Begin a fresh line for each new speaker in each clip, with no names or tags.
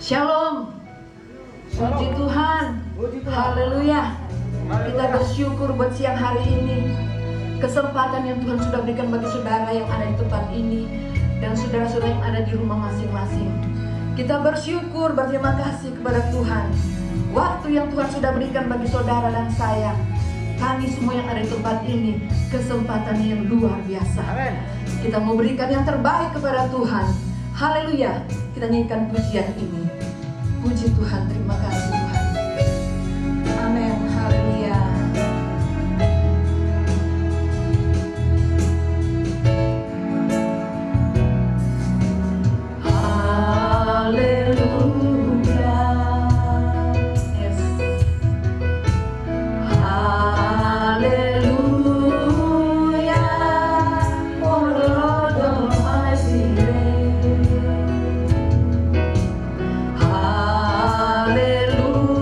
Shalom. Puji Tuhan. Haleluya. Kita bersyukur buat siang hari ini. Kesempatan yang Tuhan sudah berikan bagi saudara yang ada di tempat ini dan saudara-saudara yang ada di rumah masing-masing. Kita bersyukur, berterima kasih kepada Tuhan. Waktu yang Tuhan sudah berikan bagi saudara dan saya, kami semua yang ada di tempat ini, kesempatan yang luar biasa. Kita mau berikan yang terbaik kepada Tuhan. Haleluya. Kita nyanyikan pujian ini. Puji Tuhan, terima kasih Tuhan. Amin, haleluya. Haleluya. Yes. Haleluya. Oh Lord Almighty. Hallelujah.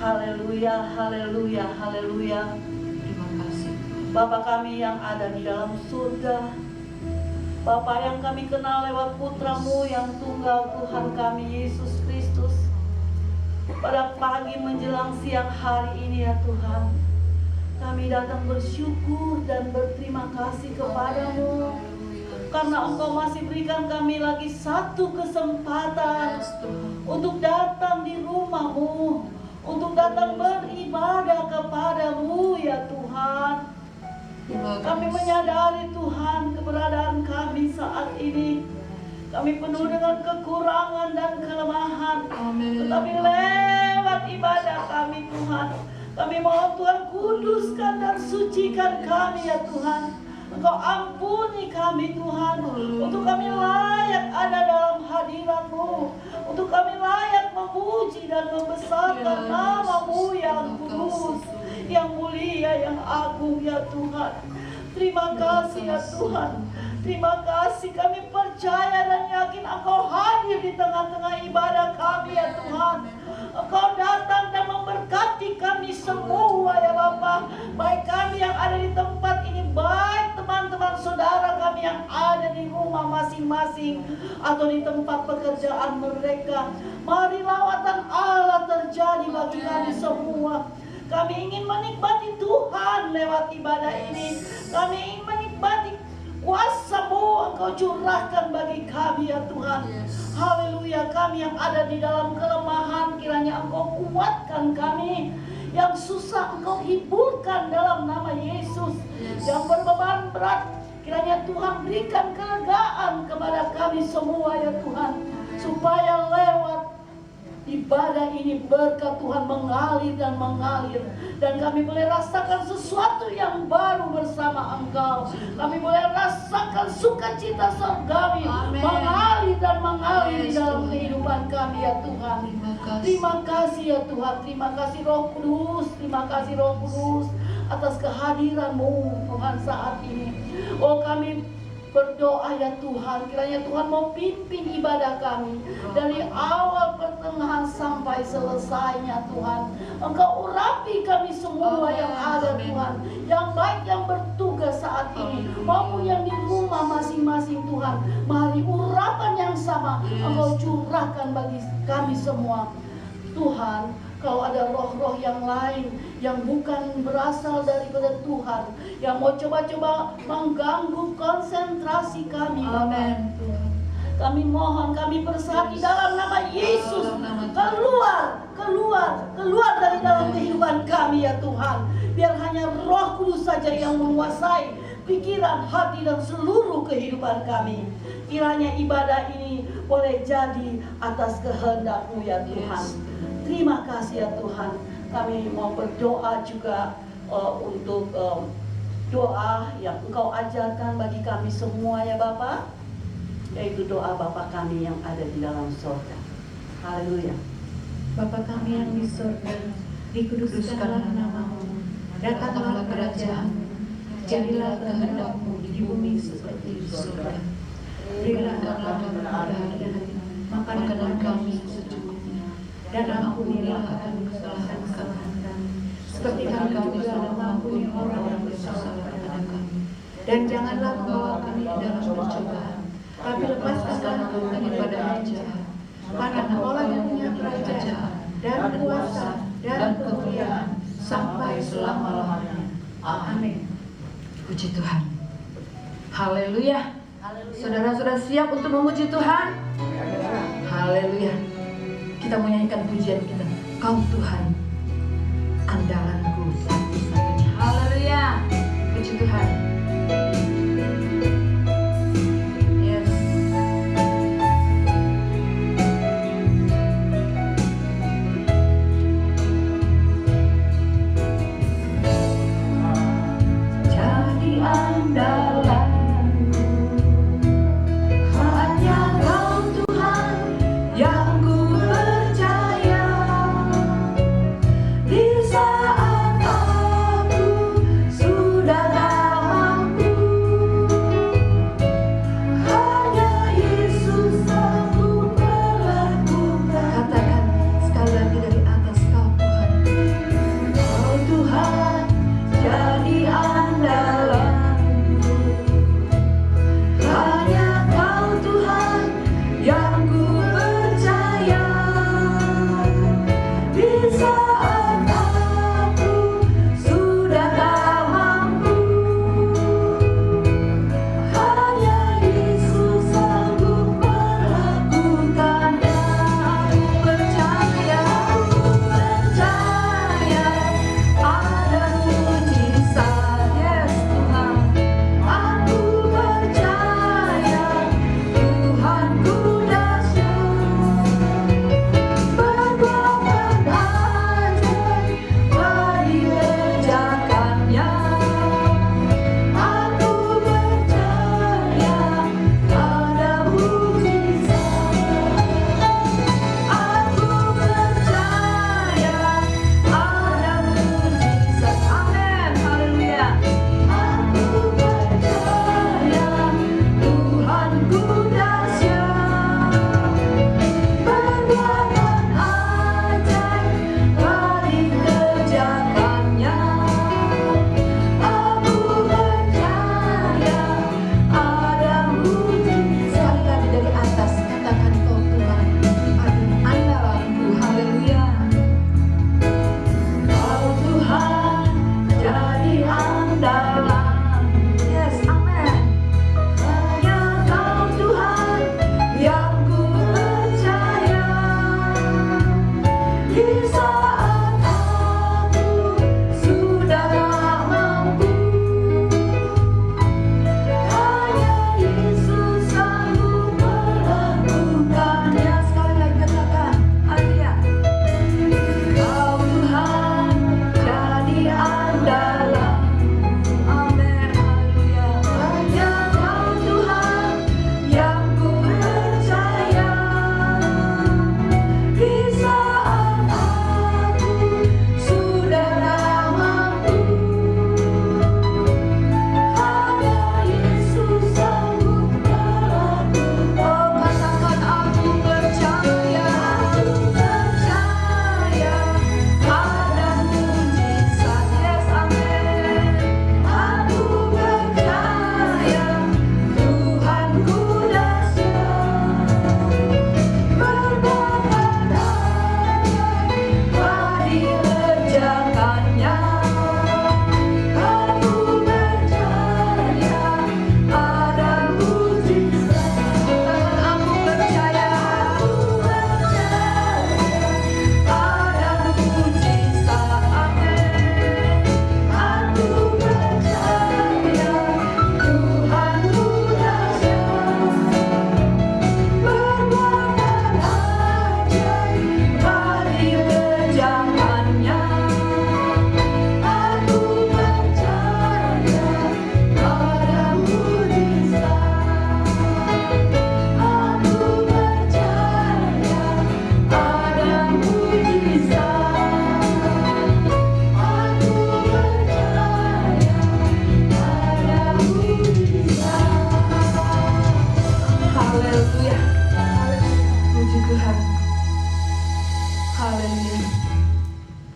Haleluya, haleluya, haleluya.
Terima kasih.
Bapa kami yang ada di dalam surga, Bapa yang kami kenal lewat putra-Mu yang tunggal, Tuhan kami Yesus Kristus. Pada pagi menjelang siang hari ini ya Tuhan, kami datang bersyukur dan berterima kasih kepada-Mu, karena Engkau masih berikan kami lagi satu kesempatan untuk datang di rumah-Mu, untuk datang beribadah kepada-Mu ya Tuhan. Kami menyadari Tuhan keberadaan kami saat ini. Kami penuh dengan kekurangan dan kelemahan. Tetapi lewat ibadah kami Tuhan, kami mohon Tuhan kuduskan dan sucikan kami ya Tuhan. Engkau ampuni kami Tuhan, untuk kami layak ada dalam hadirat-Mu, untuk kami layak memuji dan membesarkan nama-Mu yang kudus, yang mulia, yang agung ya Tuhan. Terima kasih ya Tuhan. Terima kasih, kami percaya dan yakin Engkau hadir di tengah-tengah ibadah kami ya Tuhan. Engkau datang dan memberkati kami semua ya Bapa. Baik kami yang ada di tempat ini, baik teman-teman saudara kami yang ada di rumah masing-masing atau di tempat pekerjaan mereka. Mari lawatan Allah terjadi bagi kami semua. Kami ingin menikmati Tuhan lewat ibadah ini. Kami ingin menikmati kuasa-Mu Engkau curahkan bagi kami ya Tuhan. Haleluya, kami yang ada di dalam kelemahan, kiranya Engkau kuatkan kami. Yang susah Engkau hiburkan dalam nama Yesus. Yang berbeban berat, kiranya Tuhan berikan kelegaan kepada kami semua ya Tuhan. Supaya lewat ibadah ini berkat Tuhan mengalir dan mengalir, dan kami boleh rasakan sesuatu yang baru bersama Engkau. Kami boleh rasakan sukacita surgawi mengalir dan mengalir di dalam kehidupan kami ya Tuhan. Terima kasih ya Tuhan. Terima kasih Roh Kudus. Terima kasih Roh Kudus atas kehadiran-Mu Tuhan saat ini. Oh, kami berdoa ya Tuhan, kiranya Tuhan mau pimpin ibadah kami dari awal, pertengahan sampai selesainya Tuhan. Engkau urapi kami semua yang ada Tuhan, yang baik yang bertugas saat ini maupun yang di rumah masing-masing Tuhan. Mari urapan yang sama Engkau curahkan bagi kami semua Tuhan. Kalau ada roh-roh yang lain yang bukan berasal daripada Tuhan, yang mau coba-coba mengganggu konsentrasi kami, amin. Kami mohon, kami bersatu dalam nama Yesus, keluar dari dalam kehidupan kami ya Tuhan. Biar hanya Roh Kudus saja yang menguasai pikiran, hati, dan seluruh kehidupan kami. Kiranya ibadah ini boleh jadi atas kehendak-Mu ya Tuhan. Terima kasih ya Tuhan. Kami mau berdoa juga untuk doa yang Engkau ajarkan bagi kami semua ya Bapa, yaitu doa Bapa kami yang ada di dalam surga. Haleluya.
Bapa kami yang di surga, dikuduskanlah nama-Mu, datanglah kerajaan-Mu, jadilah kehendak-Mu di bumi seperti di surga. Berilah kami hari ini makanan kami secukupnya, dan ampunilah kami kesalahan kami, seperti kami juga mengampuni orang yang bersalah kepada kami. Dan janganlah membawa kami ke dalam pencobaan, tapi lepaskanlah kami daripada yang jahat. Karena Engkaulah yang punya kerajaan dan kuasa dan kemuliaan sampai selama-lamanya. Amin. Puji Tuhan. Haleluya. Saudara sudah siap untuk memuji Tuhan? Haleluya. Kita menyanyikan pujian kita. Kau Tuhan, andalanku satu-satunya. Haleluya. Puji Tuhan. Yes. Jadi andalan
Di saat aku sudah tak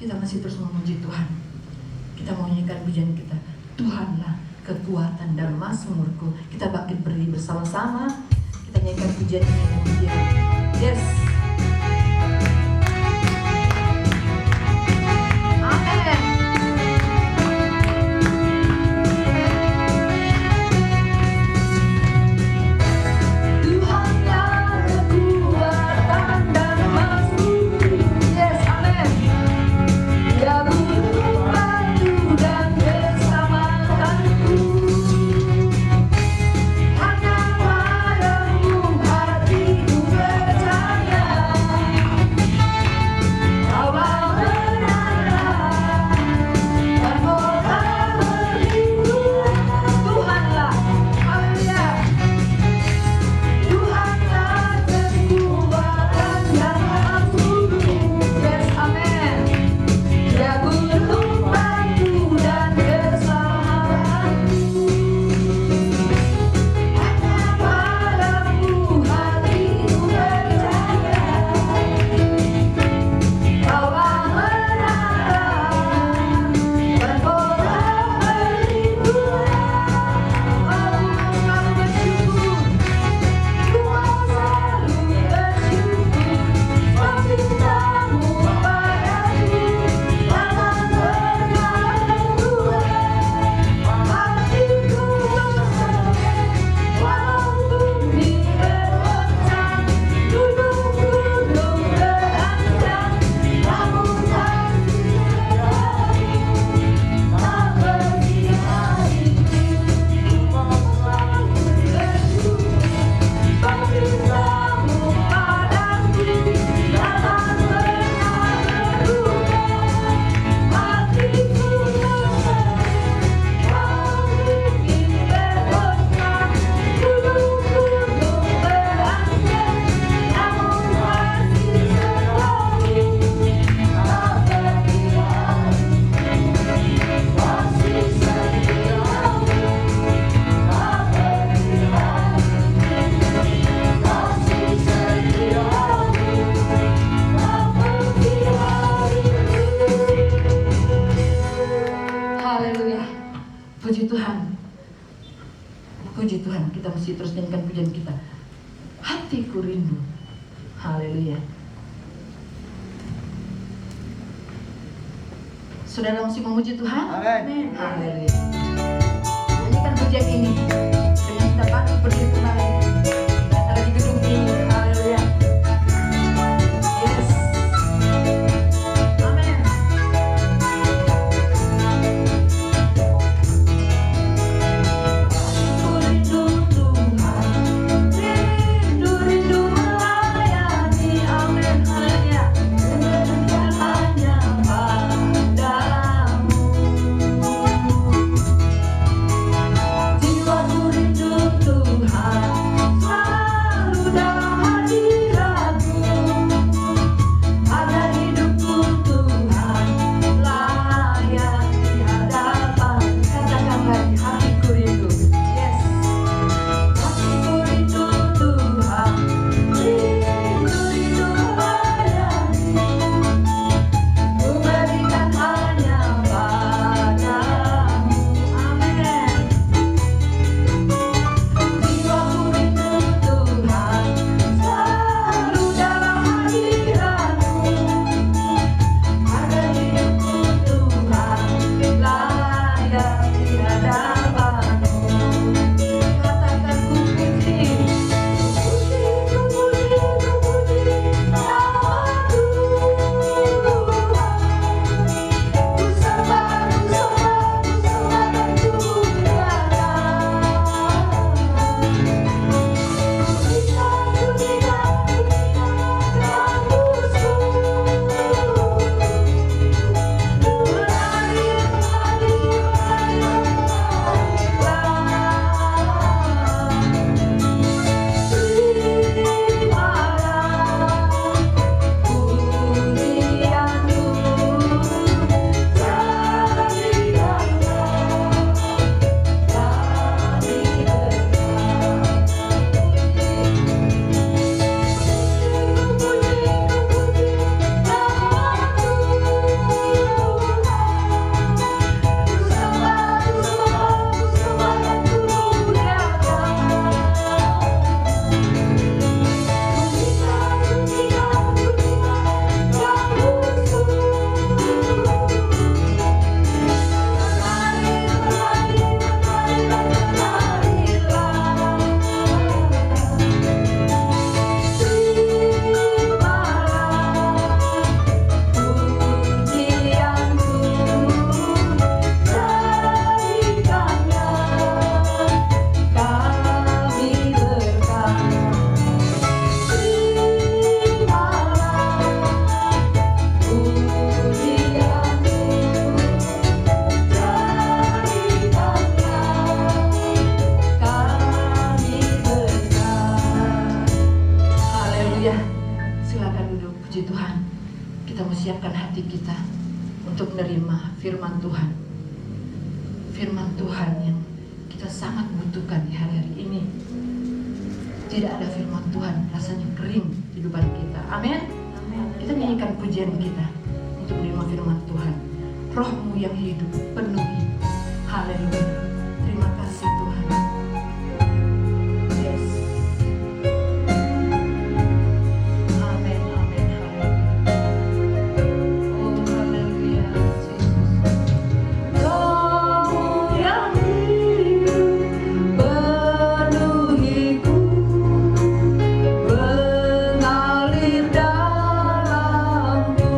kita masih terus memuji Tuhan. Kita mau nyanyikan pujian kita, Tuhanlah kekuatan dan mazmurku. Kita bangkit berdiri bersama-sama. Kita nyanyikan pujian ini dengan pujian. Yes. Amen. Tuhanlah kekuatan dan mazmurku. Yes, amen. Dia membantu dan bersamakanku. Hanya padamu hatiku percaya. Kau menara dan kota berlindung. Tuhanlah, haleluya. Tuhanlah kekuatan dan mazmurku. Yes, amen. Dia gunung batu dan bersamaku. Hanya padamu hatiku percaya. Kaulah menara dan kota perlindungan. Aku selalu bersyukur. Ku mau selalu bersyukur. Cintamu padaku takkan pernah berubah. Hatiku bersemangat walau bumi bergoncang, gunung-gunung beranjak, namun kasih Tuhan tak pergi hariku. Ku mau selalu bersyukur. Cintamu padaku takkan pernah berubah. Hatiku bersemangat walau bumi bergoncang, gunung-gunung beranjak, namun kasih selalu tak pergi hariku. Kasih setiamu tak pergi hariku. Kasih setiamu tak pergi hariku. Haleluya. Puji Tuhan. Puji Tuhan. Kita mesti terus nyanyikan pujian kita. Hatiku rindu. Haleluya. Saudara masih memuji Tuhan?
Amin.
Haleluya. Nyanyikan pujian ini. Dengan kita bangkit berdiri kembali. Ada di gedung ini. Haleluya. Yes. Amin. Ku rindu Tuhan, rindu melayani. Amin. Haleluya. Dengan hanya padamu. Jiwaku rindu Tuhan, untuk menerima firman Tuhan. Firman Tuhan yang kita sangat butuhkan di hari-hari ini. Tidak ada firman Tuhan, rasanya kering kehidupan kita. Amin. Kita nyanyikan pujian kita untuk menerima firman Tuhan. Roh-Mu yang hidup penuhi. Haleluya. Terima kasih Tuhan. Yes. Amin, amin, haleluya. Oh, haleluya, Yesus. Roh-Mu yang hidup penuhiku, mengalir dalamku.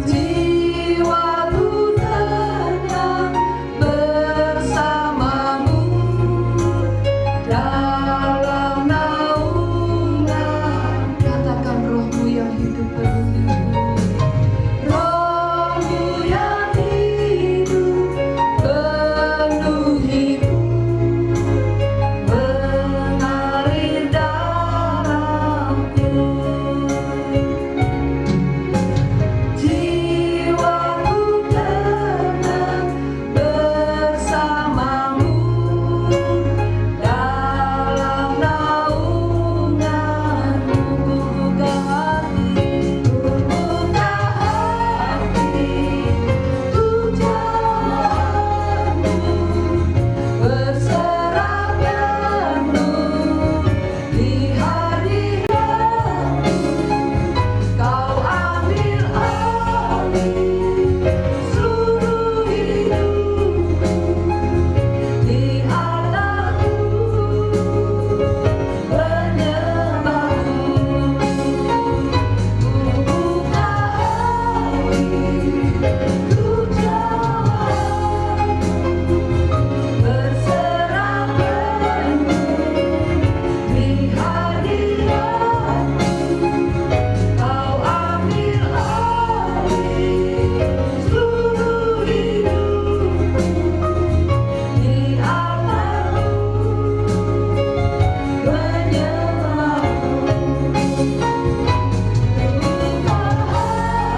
Jiwaku tenang bersamamu dalam naungan. Katakan Roh-Mu yang hidup penuhiku. Roh-Mu yang hidup penuhiku, mengalir dalamku. Jiwaku tenang bersamamu dalam naunganmu. Buka hati, buka hati untuk jalanmu, berserah penuh di hadiratmu. Kau ambil alih seluruh hidupku, di altarku menyembahmu. Buka hati untuk jalanmu, berserah penuh di hadiratmu. Kau ambil alih seluruh hidupku, di altarku menyembahmu. Buka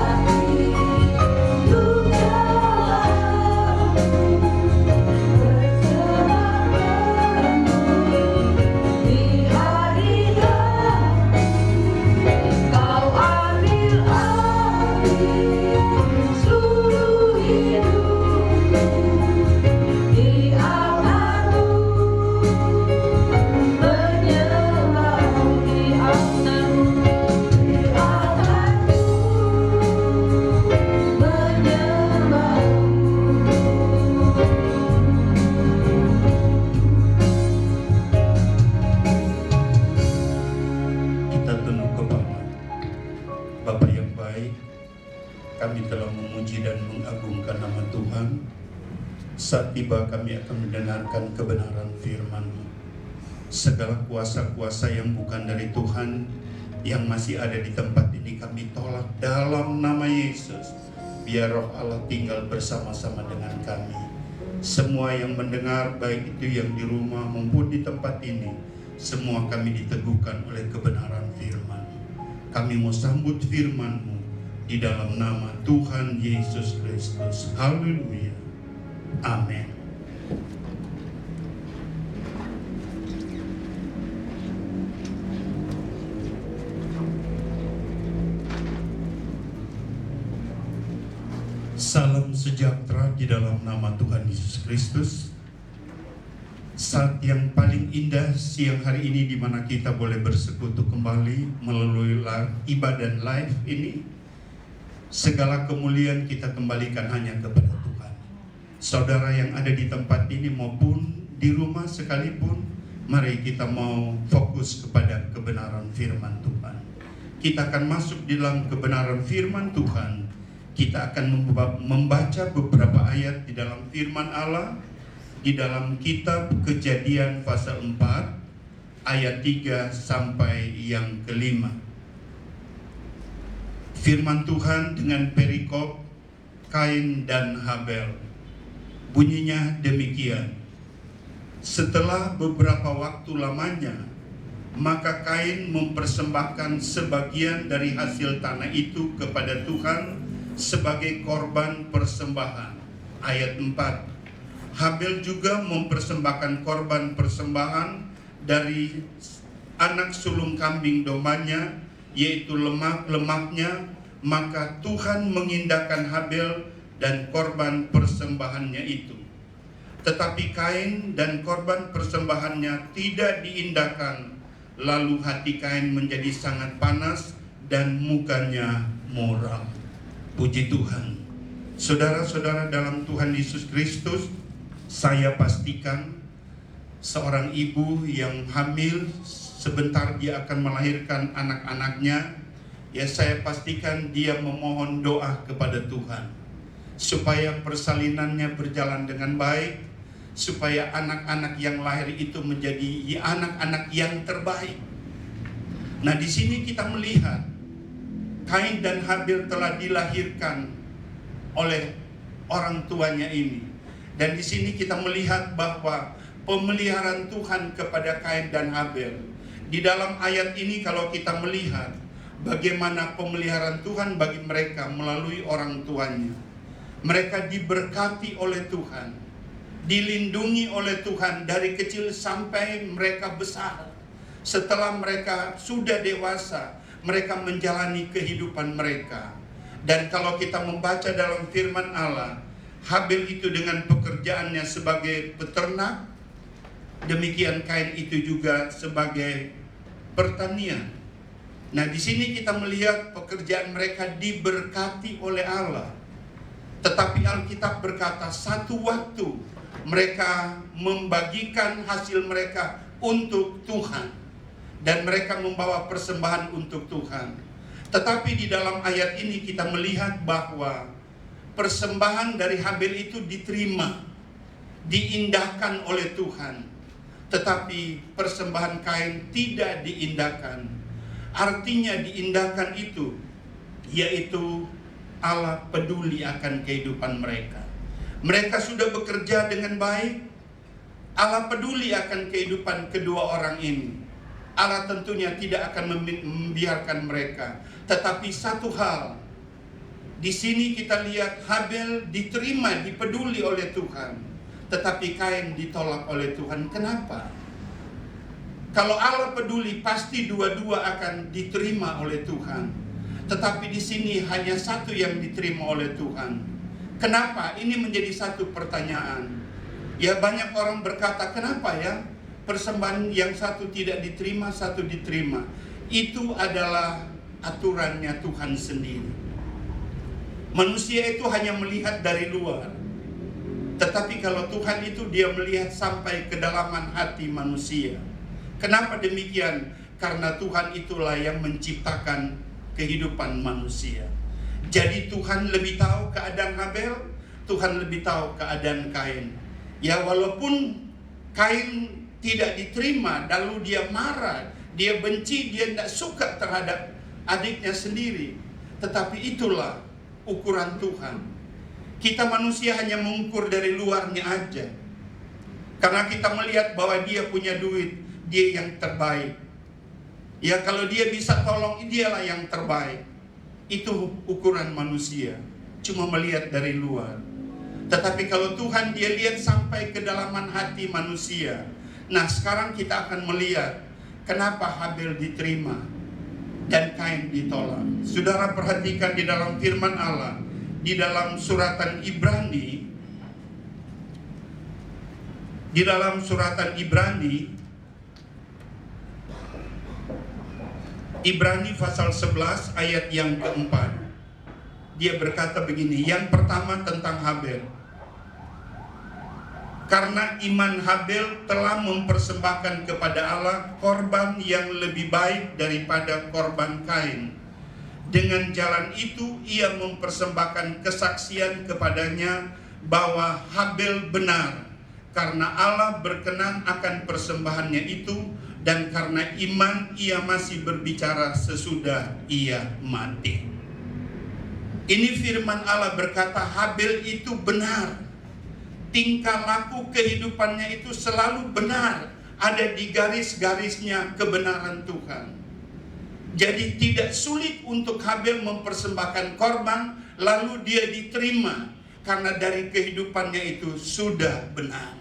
hati untuk jalanmu, berserah penuh di hadiratmu. Kau ambil alih seluruh hidupku, di altarku menyembahmu. Di altarku, di altarku menyembahmu.
Kita tunduk kepala. Bapa yang baik, kami telah memuji dan mengagungkan nama Tuhan. Saat tiba kami akan mendengarkan kebenaran firman-Mu. Segala kuasa-kuasa yang bukan dari Tuhan yang masih ada di tempat ini kami tolak dalam nama Yesus. Biar Roh Allah tinggal bersama-sama dengan kami. Semua yang mendengar, baik itu yang di rumah maupun di tempat ini, semua kami diteguhkan oleh kebenaran firman. Kami mau sambut firman-Mu di dalam nama Tuhan Yesus Kristus. Haleluya. Amin. Salam sejahtera di dalam nama Tuhan Yesus Kristus. Saat yang paling indah siang hari ini di mana kita boleh bersekutu kembali melalui ibadah live ini. Segala kemuliaan kita kembalikan hanya kepada Tuhan. Saudara yang ada di tempat ini maupun di rumah sekalipun, mari kita mau fokus kepada kebenaran firman Tuhan. Kita akan masuk di dalam kebenaran firman Tuhan. Kita akan membaca beberapa ayat di dalam firman Allah di dalam kitab Kejadian pasal 4 ayat 3 sampai yang kelima. Firman Tuhan dengan perikop Kain dan Habel. Bunyinya demikian. Setelah beberapa waktu lamanya, Maka Kain mempersembahkan sebagian dari hasil tanah itu kepada Tuhan sebagai korban persembahan. Ayat 4. Habel juga mempersembahkan korban persembahan dari anak sulung kambing dombanya, yaitu lemaknya. Maka Tuhan mengindahkan Habel dan korban persembahannya itu. Tetapi Kain dan korban persembahannya tidak diindahkan. Lalu hati Kain menjadi sangat panas dan mukanya muram. Puji Tuhan. Saudara-saudara dalam Tuhan Yesus Kristus, saya pastikan seorang ibu yang hamil, sebentar dia akan melahirkan anak-anaknya, ya saya pastikan dia memohon doa kepada Tuhan supaya persalinannya berjalan dengan baik, supaya anak-anak yang lahir itu menjadi anak-anak yang terbaik. Nah, di sini kita melihat Kain dan Habel telah dilahirkan oleh orang tuanya ini. Dan di sini kita melihat bahwa pemeliharaan Tuhan kepada Kain dan Habel. Di dalam ayat ini kalau kita melihat bagaimana pemeliharaan Tuhan bagi mereka melalui orang tuanya. Mereka diberkati oleh Tuhan, dilindungi oleh Tuhan dari kecil sampai mereka besar. Setelah mereka sudah dewasa, mereka menjalani kehidupan mereka. Dan kalau kita membaca dalam firman Allah, Habel itu dengan pekerjaannya sebagai peternak, demikian Kain itu juga sebagai pertanian. Nah, di sini kita melihat pekerjaan mereka diberkati oleh Allah. Tetapi Alkitab berkata satu waktu mereka membagikan hasil mereka untuk Tuhan, dan mereka membawa persembahan untuk Tuhan. Tetapi di dalam ayat ini kita melihat bahwa persembahan dari Habel itu diterima, diindahkan oleh Tuhan. Tetapi persembahan Kain tidak diindahkan. Artinya diindahkan itu, yaitu Allah peduli akan kehidupan mereka. Mereka sudah bekerja dengan baik, Allah peduli akan kehidupan kedua orang ini. Allah tentunya tidak akan membiarkan mereka. Tetapi satu hal, di sini kita lihat Habel diterima, dipeduli oleh Tuhan. Tetapi Kain ditolak oleh Tuhan. Kenapa? Kalau Allah peduli, pasti dua-dua akan diterima oleh Tuhan. Tetapi di sini hanya satu yang diterima oleh Tuhan. Kenapa? Ini menjadi satu pertanyaan. Ya, banyak orang berkata, kenapa ya persembahan yang satu tidak diterima, satu diterima? Itu adalah aturannya Tuhan sendiri. Manusia itu hanya melihat dari luar. Tetapi kalau Tuhan itu dia melihat sampai kedalaman hati manusia. Kenapa demikian? Karena Tuhan itulah yang menciptakan kehidupan manusia. Jadi Tuhan lebih tahu keadaan Habel, Tuhan lebih tahu keadaan Kain. Ya, walaupun Kain tidak diterima, lalu dia marah, dia benci, dia tidak suka terhadap adiknya sendiri. Tetapi itulah ukuran Tuhan. Kita manusia hanya mengukur dari luarnya aja. Karena kita melihat bahwa dia punya duit, dia yang terbaik. Ya, kalau dia bisa tolong, dialah yang terbaik. Itu ukuran manusia, cuma melihat dari luar. Tetapi kalau Tuhan dia lihat sampai kedalaman hati manusia. Nah, sekarang kita akan melihat kenapa Habel diterima dan Kain ditolak. Saudara perhatikan di dalam firman Allah, di dalam suratan Ibrani, Ibrani pasal 11 ayat yang keempat. Dia berkata begini, yang pertama tentang Habel. Karena iman Habel telah mempersembahkan kepada Allah korban yang lebih baik daripada korban Kain. Dengan jalan itu ia mempersembahkan kesaksian kepadanya bahwa Habel benar, karena Allah berkenan akan persembahannya itu, dan karena iman ia masih berbicara sesudah ia mati. Ini firman Allah berkata Habel itu benar. Tingkah laku kehidupannya itu selalu benar. ada di garis-garisnya kebenaran Tuhan. Jadi tidak sulit untuk Habel mempersembahkan korban lalu dia diterima karena dari kehidupannya itu sudah benar.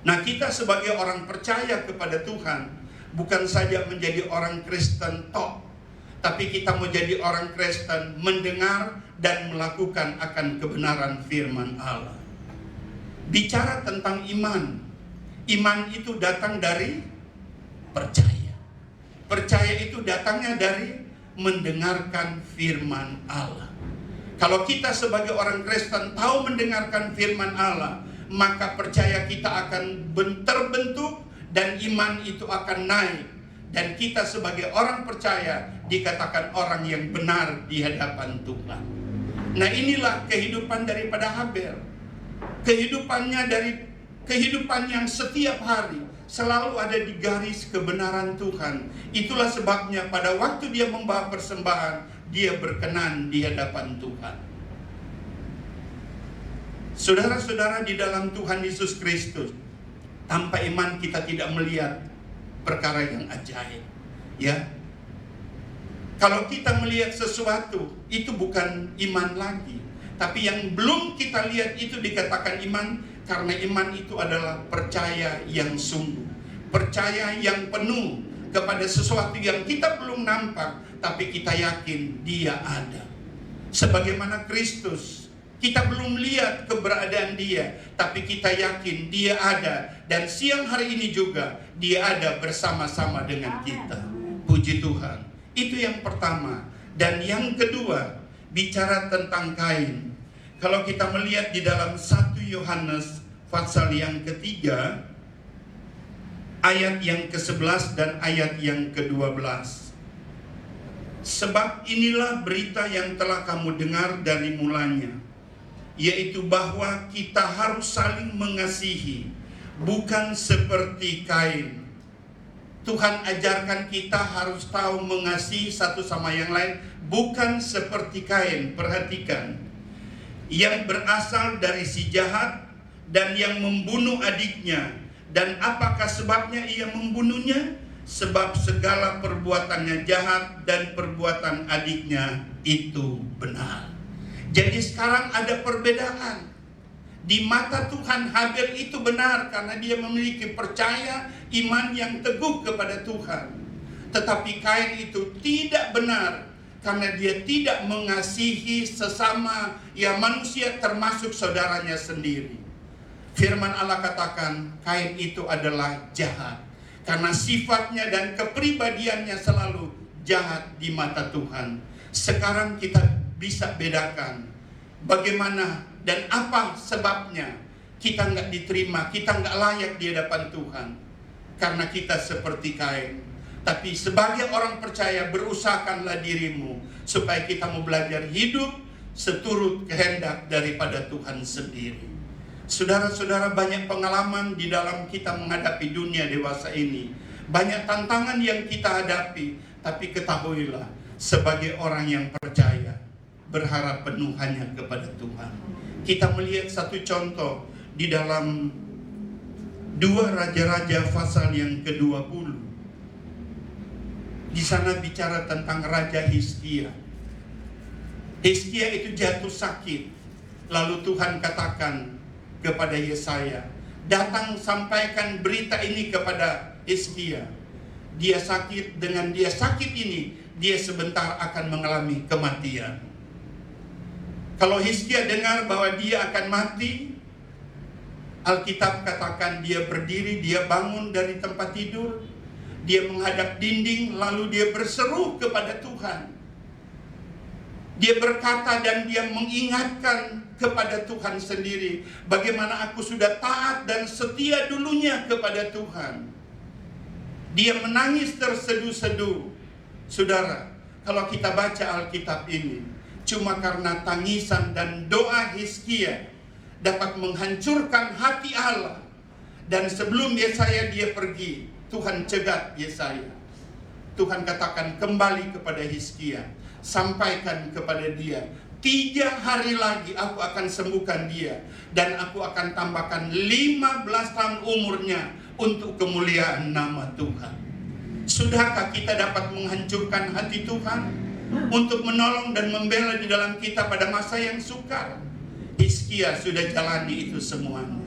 Nah, kita sebagai orang percaya kepada Tuhan bukan saja menjadi orang Kristen tok, tapi kita menjadi orang Kristen mendengar dan melakukan akan kebenaran firman Allah. Bicara tentang iman, iman itu datang dari percaya. Percaya itu datangnya dari mendengarkan firman Allah. Kalau kita sebagai orang Kristen tahu mendengarkan firman Allah, maka percaya kita akan terbentuk dan iman itu akan naik. Dan kita sebagai orang percaya dikatakan orang yang benar di hadapan Tuhan. Nah, inilah kehidupan daripada Habel. Kehidupan yang setiap hari selalu ada di garis kebenaran Tuhan. Itulah sebabnya pada waktu dia membawa persembahan, dia berkenan di hadapan Tuhan. Saudara-saudara di dalam Tuhan Yesus Kristus, tanpa iman kita tidak melihat perkara yang ajaib. Ya, kalau kita melihat sesuatu, itu bukan iman lagi. Tapi yang belum kita lihat itu dikatakan iman. Karena iman itu adalah percaya yang sungguh, percaya yang penuh kepada sesuatu yang kita belum nampak, tapi kita yakin dia ada. Sebagaimana Kristus, kita belum lihat keberadaan dia, tapi kita yakin dia ada. Dan siang hari ini juga dia ada bersama-sama dengan kita. Puji Tuhan. Itu yang pertama. Dan yang kedua, bicara tentang Kain. Kalau kita melihat di dalam 1 Yohanes pasal yang ketiga, ayat yang ke-11 dan ayat yang ke-12. Sebab inilah berita yang telah kamu dengar dari mulanya, yaitu bahwa kita harus saling mengasihi, bukan seperti Kain. Tuhan ajarkan kita harus tahu mengasihi satu sama yang lain, bukan seperti Kain. Perhatikan, yang berasal dari si jahat dan yang membunuh adiknya. Dan apakah sebabnya ia membunuhnya? Sebab segala perbuatannya jahat dan perbuatan adiknya itu benar. Jadi sekarang ada perbedaan. Di mata Tuhan Habel itu benar karena dia memiliki percaya iman yang teguh kepada Tuhan. Tetapi Kain itu tidak benar karena dia tidak mengasihi sesama ya manusia termasuk saudaranya sendiri. Firman Allah katakan Kain itu adalah jahat karena sifatnya dan kepribadiannya selalu jahat di mata Tuhan. Sekarang kita bisa bedakan bagaimana dan apa sebabnya kita nggak diterima, kita nggak layak di hadapan Tuhan karena kita seperti Kain. Tapi sebagai orang percaya berusahakanlah dirimu supaya kita mau belajar hidup seturut kehendak daripada Tuhan sendiri. Saudara-saudara, banyak pengalaman di dalam kita menghadapi dunia dewasa ini. Banyak tantangan yang kita hadapi, tapi ketahuilah sebagai orang yang percaya berharap penuh hanya kepada Tuhan. Kita melihat satu contoh di dalam 2 Raja-Raja pasal yang ke-20. Di sana bicara tentang Raja Hizkia. Hizkia itu jatuh sakit. Lalu Tuhan katakan kepada Yesaya, datang sampaikan berita ini kepada Hizkia. Dia sakit, dengan dia sakit ini, dia sebentar akan mengalami kematian. Kalau Hizkia dengar bahwa dia akan mati, Alkitab katakan dia berdiri, dia bangun dari tempat tidur, dia menghadap dinding, lalu dia berseru kepada Tuhan. Dia berkata dan dia mengingatkan kepada Tuhan sendiri, bagaimana aku sudah taat dan setia dulunya kepada Tuhan. Dia menangis terseduh-seduh. Saudara, kalau kita baca Alkitab ini, cuma karena tangisan dan doa Hizkia dapat menghancurkan hati Allah. Dan sebelum Yesaya dia pergi, Tuhan cegat Yesaya. Tuhan katakan kembali kepada Hizkia, sampaikan kepada dia, 3 hari lagi aku akan sembuhkan dia, dan aku akan tambahkan 15 tahun umurnya, untuk kemuliaan nama Tuhan. Sudahkah kita dapat menghancurkan hati Tuhan untuk menolong dan membela di dalam kita pada masa yang sukar? Hizkia sudah jalani itu semuanya.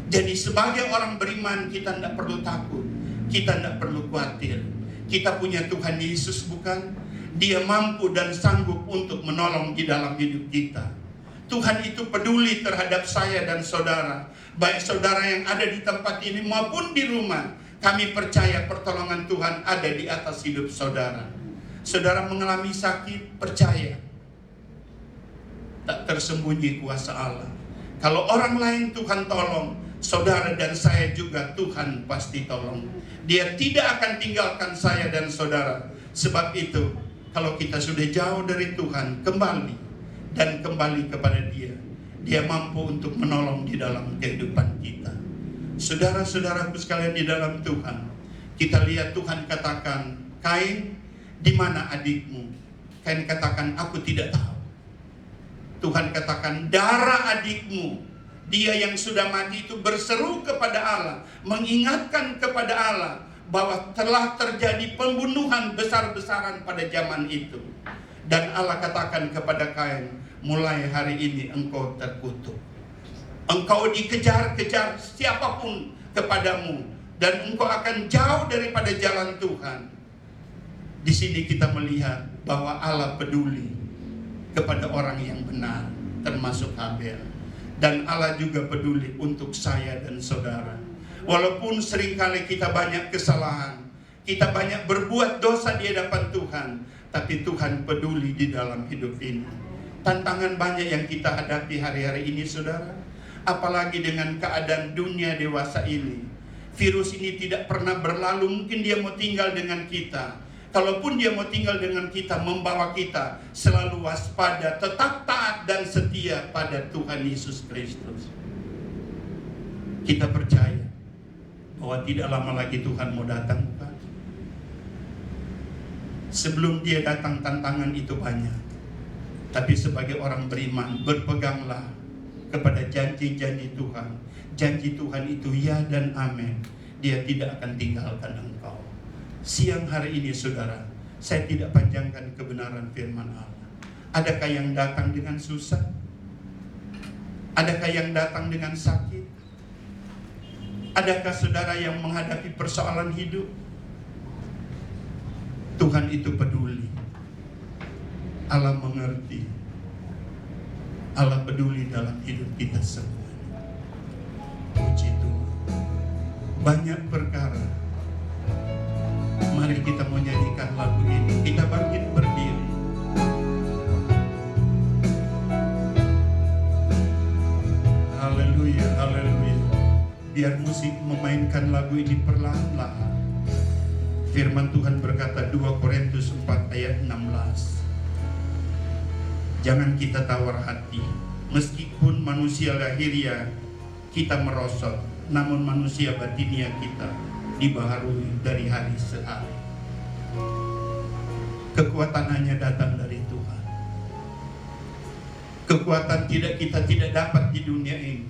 Jadi sebagai orang beriman kita tidak perlu takut, kita tidak perlu khawatir. Kita punya Tuhan Yesus, bukan? Dia mampu dan sanggup untuk menolong di dalam hidup kita. Tuhan itu peduli terhadap saya dan saudara, baik saudara yang ada di tempat ini maupun di rumah. Kami percaya pertolongan Tuhan ada di atas hidup saudara. Saudara mengalami sakit, percaya tak tersembunyi kuasa Allah. Kalau orang lain Tuhan tolong, saudara dan saya juga Tuhan pasti tolong. Dia tidak akan tinggalkan saya dan saudara. Sebab itu, kalau kita sudah jauh dari Tuhan, kembali dan kembali kepada Dia. Dia mampu untuk menolong di dalam kehidupan kita. Saudara-saudaraku sekalian di dalam Tuhan, kita lihat Tuhan katakan, Kain, di mana adikmu? Kain katakan, aku tidak tahu. Tuhan katakan, darah adikmu, dia yang sudah mati itu berseru kepada Allah, mengingatkan kepada Allah bahwa telah terjadi pembunuhan besar-besaran pada zaman itu. Dan Allah katakan kepada Kain, mulai hari ini engkau terkutuk. Engkau dikejar-kejar siapapun kepadamu, dan engkau akan jauh daripada jalan Tuhan. Di sini kita melihat bahwa Allah peduli kepada orang yang benar, termasuk Habel. Dan Allah juga peduli untuk saya dan saudara. Walaupun seringkali kita banyak kesalahan, kita banyak berbuat dosa di hadapan Tuhan, tapi Tuhan peduli di dalam hidup ini. Tantangan banyak yang kita hadapi hari-hari ini, saudara. Apalagi dengan keadaan dunia dewasa ini. Virus ini tidak pernah berlalu, mungkin dia mau tinggal dengan kita. Kalaupun dia mau tinggal dengan kita, membawa kita selalu waspada, tetap taat dan setia pada Tuhan Yesus Kristus. Kita percaya bahwa tidak lama lagi Tuhan mau datang, bukan? Sebelum dia datang, tantangan itu banyak. Tapi sebagai orang beriman, berpeganglah kepada janji-janji Tuhan. Janji Tuhan itu ya dan amin. Dia tidak akan tinggalkan engkau. Siang hari ini, saudara, saya tidak panjangkan kebenaran firman Allah. Adakah yang datang dengan susah? Adakah yang datang dengan sakit? Adakah saudara yang menghadapi persoalan hidup? Tuhan itu peduli. Allah mengerti. Allah peduli dalam hidup kita semua. Puji Tuhan. Banyak perkara. Mari kita menyanyikan lagu ini. Kita bangkit berdiri. Haleluya, haleluya. Biar musik memainkan lagu ini perlahan-lahan. Firman Tuhan berkata 2 Korintus 4 ayat 16. Jangan kita tawar hati, meskipun manusia lahiriah kita merosot, namun manusia batinia kita dibaharui dari hari ke hari. Kekuatan hanya datang dari Tuhan. Kekuatan kita tidak dapat di dunia ini,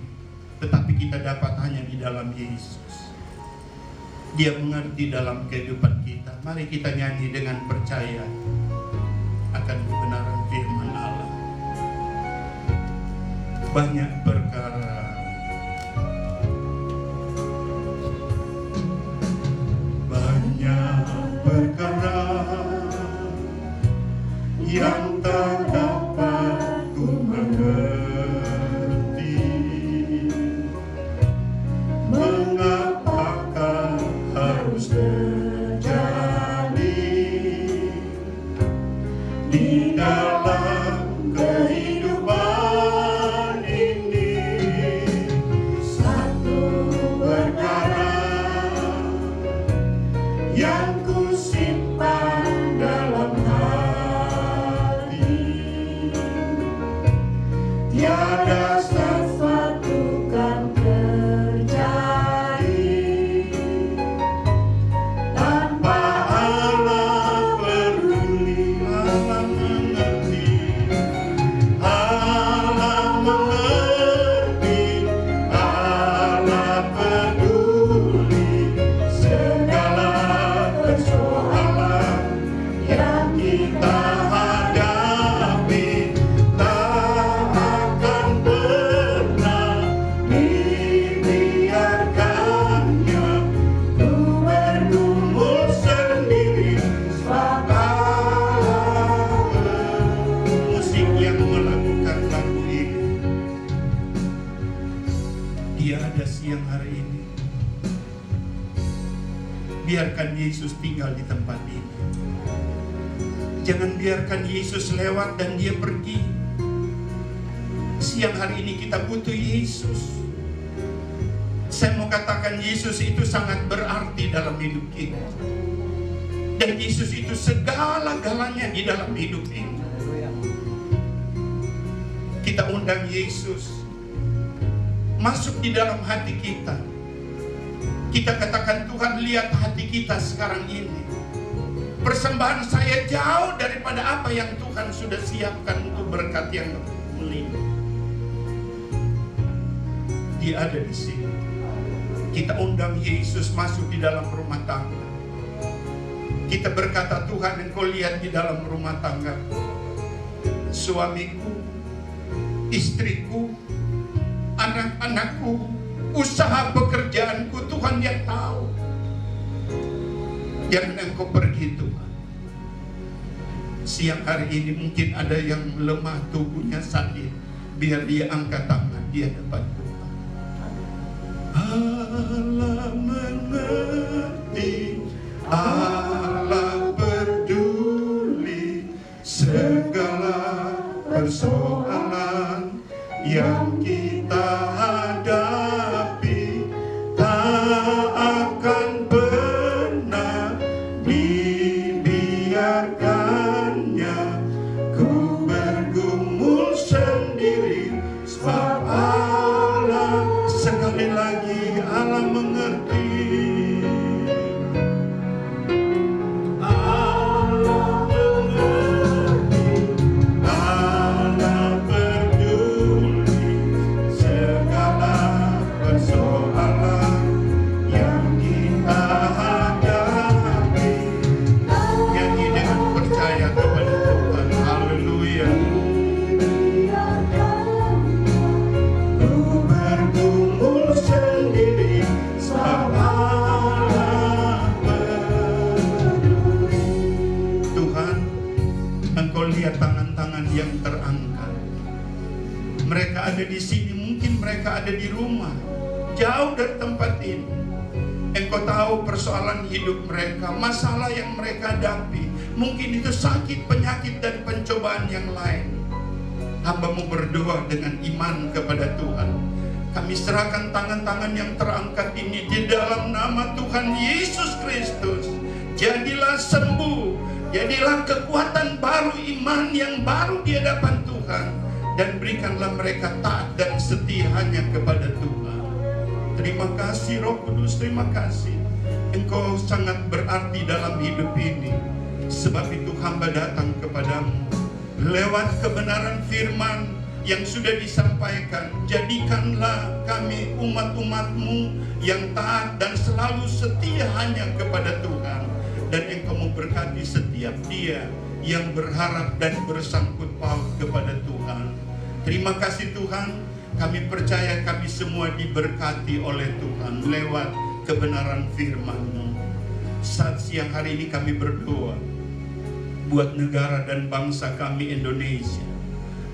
tetapi kita dapat hanya di dalam Yesus. Dia mengerti dalam kehidupan kita. Mari kita nyanyi dengan percaya akan kebenaran firman Allah. Banyak perkara, banyak perkara yang tak dapat ku mengerti. Mengapakah harus terjadi di dalam kehidupan ini? Satu perkara yang ku simpan dalam hati, tiada sesuatu kan terjadi tanpa Allah peduli. Allah mengerti, Allah mengerti, Allah peduli. yang melakukan lagu ini. Dia ada siang hari ini. Biarkan Yesus tinggal di tempat ini. Jangan biarkan Yesus lewat dan dia pergi. Siang hari ini kita butuh Yesus. Saya mau katakan Yesus itu sangat berarti dalam hidup kita. Dan Yesus itu segala-galanya di dalam hidup ini. Kita undang Yesus masuk di dalam hati kita. Kita katakan, Tuhan, lihat hati kita sekarang ini. Persembahan saya jauh daripada apa yang Tuhan sudah siapkan untuk berkat yang mulia. Dia ada di sini. Kita undang Yesus masuk di dalam rumah tangga. Kita berkata, Tuhan, Engkau lihat di dalam rumah tangga suamiku, istriku, anak-anakku, usaha pekerjaanku, Tuhan yang tahu. Jangan Engkau pergi, Tuhan. Siang hari ini mungkin ada yang lemah tubuhnya, sakit. Biar dia angkat tangan, dia dapat Tuhan. Allah mengerti, Allah peduli segala persoalan yang kita hadapi, tak akan pernah dibiarkannya ku bergumul sendiri, sebab Allah, sekali lagi Allah mengerti. Mereka ada di sini, mungkin mereka ada di rumah, jauh dari tempat ini. Engkau tahu persoalan hidup mereka, masalah yang mereka hadapi. Mungkin itu sakit, penyakit, dan pencobaan yang lain. Hamba-Mu berdoa dengan iman kepada Tuhan. Kami serahkan tangan-tangan yang terangkat ini di dalam nama Tuhan Yesus Kristus. Jadilah sembuh, jadilah kekuatan baru, iman yang baru di hadapan Tuhan. Dan berikanlah mereka taat dan setia hanya kepada Tuhan. Terima kasih Roh Kudus, terima kasih. Engkau sangat berarti dalam hidup ini. Sebab itu hamba datang kepadamu lewat kebenaran firman yang sudah disampaikan. Jadikanlah kami umat-umat-Mu yang taat dan selalu setia hanya kepada Tuhan. Dan Engkau memberkati setiap dia yang berharap dan bersangkut paut kepada Tuhan. Terima kasih Tuhan, kami percaya kami semua diberkati oleh Tuhan lewat kebenaran firman-Mu. Saat siang hari ini kami berdoa buat negara dan bangsa kami Indonesia.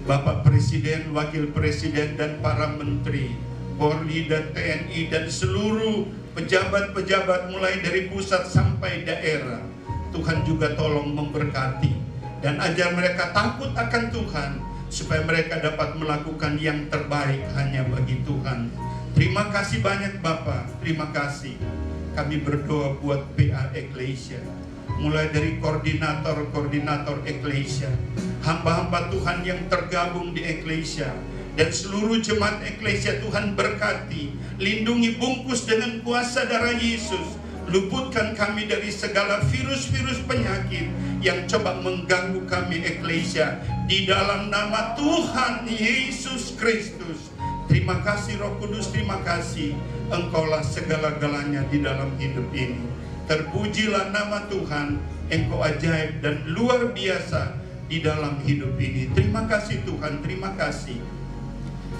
Bapak Presiden, Wakil Presiden, dan para Menteri, Polri dan TNI, dan seluruh pejabat-pejabat mulai dari pusat sampai daerah. Tuhan juga tolong memberkati dan ajar mereka takut akan Tuhan, supaya mereka dapat melakukan yang terbaik hanya bagi Tuhan. Terima kasih banyak Bapak, terima kasih. Kami berdoa buat PA Eklesia, mulai dari koordinator Eklesia, hamba-hamba Tuhan yang tergabung di Eklesia, dan seluruh jemaat Eklesia. Tuhan berkati, lindungi, bungkus dengan kuasa darah Yesus. Luputkan kami dari segala virus-virus penyakit yang coba mengganggu kami Eklesia, di dalam nama Tuhan Yesus Kristus. Terima kasih Roh Kudus, terima kasih. Engkaulah segala-galanya di dalam hidup ini. Terpujilah nama Tuhan, Engkau ajaib dan luar biasa di dalam hidup ini. Terima kasih Tuhan, terima kasih.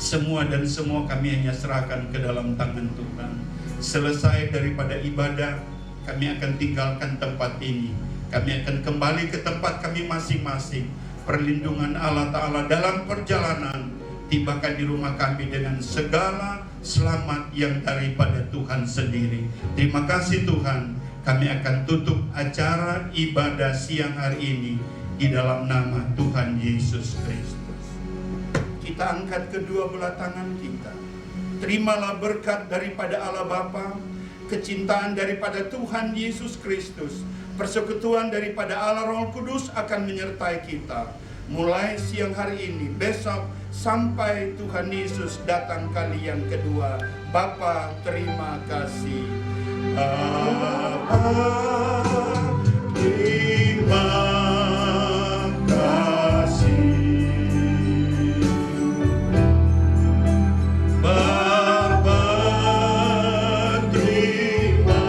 Semua dan semua kami hanya serahkan ke dalam tangan Tuhan. Selesai daripada ibadah, kami akan tinggalkan tempat ini. Kami akan kembali ke tempat kami masing-masing. perlindungan Allah Ta'ala dalam perjalanan, tibakan di rumah kami dengan segala selamat yang daripada Tuhan sendiri. Terima kasih Tuhan, kami akan tutup acara ibadah siang hari ini di dalam nama Tuhan Yesus Kristus. Kita angkat kedua belah tangan kita. Terimalah berkat daripada Allah Bapa, kecintaan daripada Tuhan Yesus Kristus, persekutuan daripada Allah Roh Kudus akan menyertai kita mulai siang hari ini, besok, sampai Tuhan Yesus datang kali yang kedua. Bapa, terima kasih. Bapa, terima kasih. Bapa, terima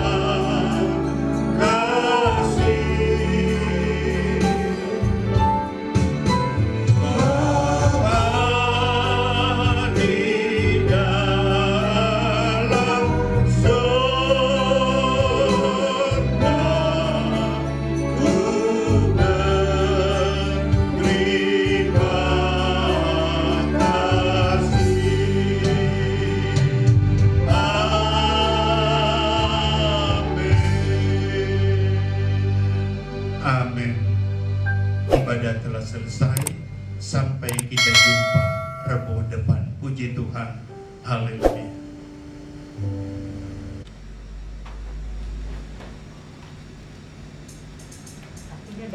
kasih. Bapa di dalam surga, ku berterima kasih. Amin. Ibadah telah selesai. Sampai kita jumpa Rabu depan. Puji Tuhan. Haleluya.
Artinya